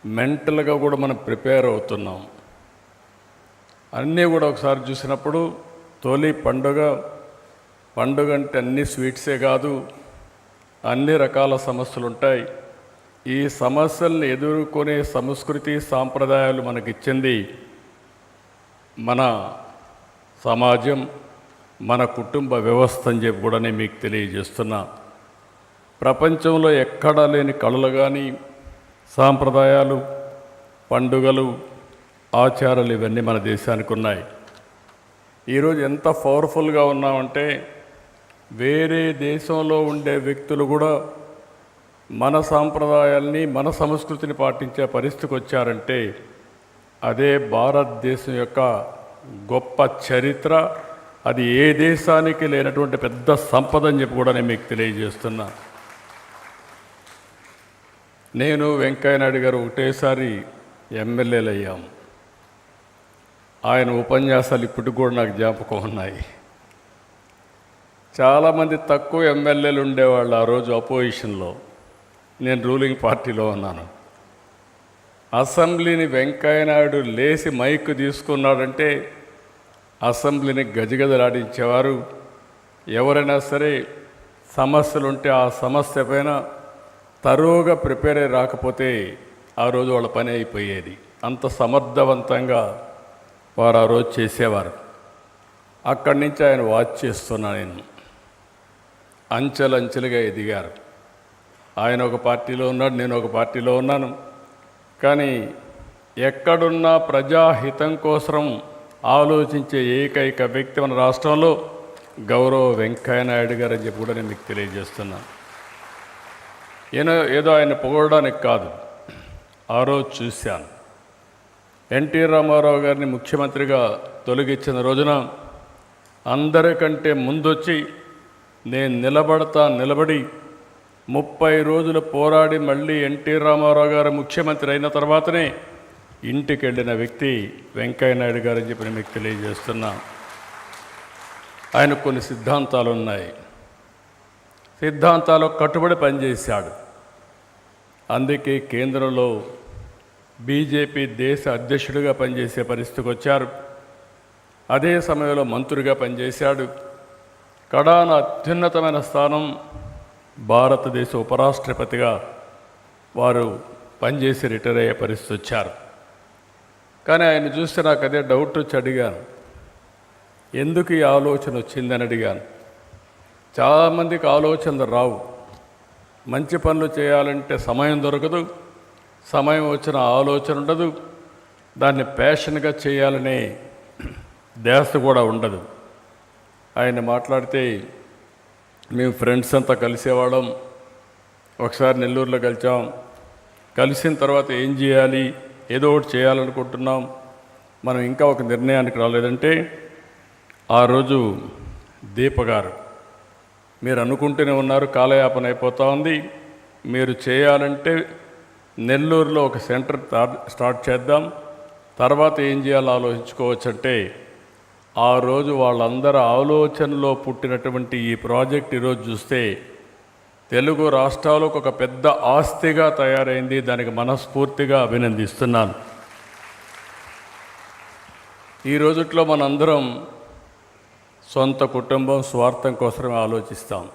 మెంటల్గా కూడా మనం ప్రిపేర్ అవుతున్నాం. అన్నీ కూడా ఒకసారి చూసినప్పుడు తొలి పండుగ అంటే అన్ని స్వీట్సే కాదు, అన్ని రకాల సమస్యలు ఉంటాయి. ఈ సమస్యల్ని ఎదుర్కొనే సంస్కృతి సాంప్రదాయాలు మనకిచ్చింది మన సమాజం, మన కుటుంబ వ్యవస్థ అని చెప్పి కూడా నేను మీకు తెలియజేస్తున్నా. ప్రపంచంలో ఎక్కడా లేని కళలు కానీ, సాంప్రదాయాలు, పండుగలు, ఆచారాలు ఇవన్నీ మన దేశానికి ఉన్నాయి. ఈరోజు ఎంత పవర్ఫుల్గా ఉన్నామంటే వేరే దేశంలో ఉండే వ్యక్తులు కూడా మన సాంప్రదాయాల్ని, మన సంస్కృతిని పాటించే పరిస్థితికి వచ్చారంటే అదే భారతదేశం యొక్క గొప్ప చరిత్ర. అది ఏ దేశానికి లేనటువంటి పెద్ద సంపద అని చెప్పి కూడా నేను మీకు తెలియజేస్తున్నా. నేను వెంకయ్యనాయుడు గారు ఒకటేసారి ఎమ్మెల్యేలు అయ్యాం. ఆయన ఉపన్యాసాలు ఇప్పటికి కూడా నాకు జ్ఞాపకం ఉన్నాయి. చాలామంది తక్కువ ఎమ్మెల్యేలు ఉండేవాళ్ళు ఆ రోజు అపోజిషన్లో, నేను రూలింగ్ పార్టీలో ఉన్నాను. అసెంబ్లీని వెంకయ్యనాయుడు లేచి మైక్ తీసుకున్నాడంటే అసెంబ్లీని గజగజలాడించేవారు. ఎవరైనా సరే సమస్యలుంటే ఆ సమస్య పైన తరువుగా ప్రిపేర్ అయ్యి రాకపోతే ఆ రోజు వాళ్ళ పని అయిపోయేది. అంత సమర్థవంతంగా వారు ఆ రోజు చేసేవారు. అక్కడి నుంచి ఆయన వాచ్ చేస్తున్నా నేను. అంచెలంచెలుగా ఎదిగారు. ఆయన ఒక పార్టీలో ఉన్నాడు, నేను ఒక పార్టీలో ఉన్నాను. కానీ ఎక్కడున్నా ప్రజాహితం కోసం ఆలోచించే ఏకైక వ్యక్తి మన రాష్ట్రంలో గౌరవ వెంకయ్యనాయుడు గారు అని చెప్పి కూడా నేను మీకు తెలియజేస్తున్నాను. ఏదో ఆయన పొగడడానికి కాదు, ఆ రోజు చూశాను. ఎన్టీ రామారావు గారిని ముఖ్యమంత్రిగా తొలగించిన రోజున అందరికంటే ముందొచ్చి నేను నిలబడి 30 రోజులు పోరాడి మళ్ళీ ఎన్టీ రామారావు గారు ముఖ్యమంత్రి అయిన తర్వాతనే ఇంటికి వెళ్ళిన వ్యక్తి వెంకయ్యనాయుడు గారు అని చెప్పి నేను మీకు తెలియజేస్తున్నా. ఆయన కొన్ని సిద్ధాంతాలు ఉన్నాయి, సిద్ధాంతాలకు కట్టుబడి పనిచేశాడు. అందుకే కేంద్రంలో బీజేపీ దేశ అధ్యక్షుడిగా పనిచేసే పరిస్థితికి వచ్చారు. అదే సమయంలో మంత్రిగా పనిచేశాడు. కడాన అత్యున్నతమైన స్థానం భారతదేశ ఉపరాష్ట్రపతిగా వారు పనిచేసి రిటైర్ అయ్యే పరిస్థితి వచ్చారు. కానీ ఆయన చూస్తే నాకు అదే డౌట్ వచ్చి అడిగాను, ఎందుకు ఈ ఆలోచన వచ్చిందని అడిగాను. చాలామందికి ఆలోచనలు రావు. మంచి పనులు చేయాలంటే సమయం దొరకదు, సమయం వచ్చిన ఆలోచన ఉండదు, దాన్ని ప్యాషన్గా చేయాలనే ధ్యాస కూడా ఉండదు. ఆయన మాట్లాడితే మేము ఫ్రెండ్స్ అంతా కలిసేవాళ్ళం. ఒకసారి నెల్లూరులో కలిసిన తర్వాత ఏం చేయాలి, ఏదో ఒకటి చేయాలనుకుంటున్నాం, మనం ఇంకా ఒక నిర్ణయానికి రాలేదంటే ఆ రోజు దీపగారు, మీరు అనుకుంటూనే ఉన్నారు, కాలయాపన అయిపోతూ ఉంది, మీరు చేయాలంటే నెల్లూరులో ఒక సెంటర్ స్టార్ట్ చేద్దాం, తర్వాత ఏం చేయాలో ఆలోచించుకోవచ్చంటే ఆ రోజు వాళ్ళందరి ఆలోచనలో పుట్టినటువంటి ఈ ప్రాజెక్ట్ ఈరోజు చూస్తే తెలుగు రాష్ట్రాలకు ఒక పెద్ద ఆస్తిగా తయారైంది. దానికి మనస్ఫూర్తిగా అభినందిస్తున్నాను. ఈ రోజుట్లో మనందరం సొంత కుటుంబం, స్వార్థం కోసమే ఆలోచిస్తాం.